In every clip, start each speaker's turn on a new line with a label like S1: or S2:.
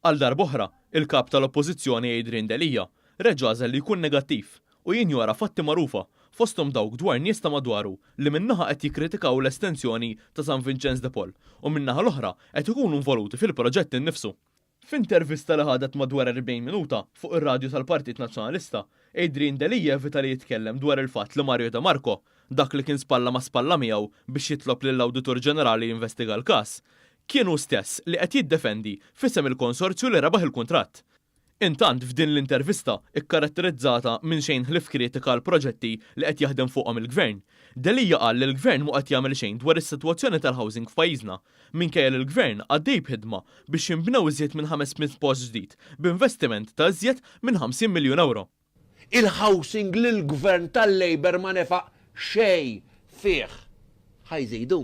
S1: Għal darb'oħra, il-kap tal-Oppożizzjoni Adrian Delija reġa' għażel li jkun negattiv u jinjora fatti magħrufa fosthom dawk dwar nies ta' madwaru li minnaħa qed jikkritikaw l-estensjoni ta' San Vincenz de Paul u minnaħa l-oħra qed ikunu involuti fil-proġett innifsu. F'intervista li ħadet madwar 40 minuta fuq ir-radju tal-Partit Nazzjonalista, Adrian Delija evita li jitkellem dwar il-fatt li Mario De Marco, dak li kien spalla ma spalla miegħu biex jitlob lill-Awditur Ġenerali jinvestiga l-każ, kienu stess li qed jiddefendi f'isem il-konsorzju li rebaħ il-kuntratt. Intant f'din l-intervista ikkaratterizzata minn xejn ħlif kritika l-proġetti li qed jaħdem fuqhom il-Gvern. Delija qal li l-Gvern mhu qed jagħmel xejn dwar is-sitwazzjoni tal-housing f'pajjiżna, minkejja li l-Gvern għaddej b'ħidma biex jinbnew iżjed minn 500 post ġdid b'investiment ta' iżjed minn 50 miljun euro.
S2: Il-housing li l-Gvern tal-Labor ma nefaq xejn fih. Ħajżidu.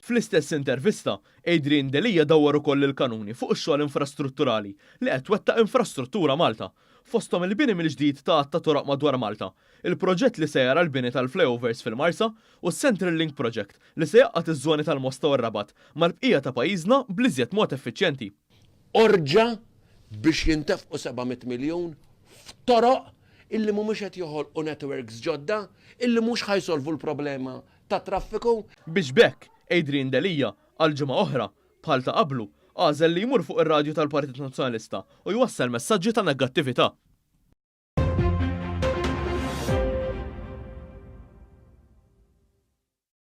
S1: Fl-istess intervista, Adrian Delija dawwar ukoll il-kanuni fuq ix-xogħol infrastrutturali li qed twettaq infrastruttura Malta. Fosthom il-bini mill-ġdid ta' toroq madwar Malta, il-proġett li se jara l-bini tal-flyovers fil-Marsa u s-Central Link Project li se jaqqat iż-żoni tal-Mosta u r-Rabat mal-bqija ta' pajjiżna bl-iżjed mod effiċjenti.
S2: Orġa biex jintefqu 700 miljun f'toroq illi mhumiex qed joħolqu networks ġodda, illi mhux ħajsolvu l-problema ta' traffiku.
S1: Biex bekk, Adrian Delija għal ġimgħa oħra bħal ta' qablu għażel li jmur fuq ir-radju tal-Partit Nazzjonalista u jwassal messaġġi ta' negattività.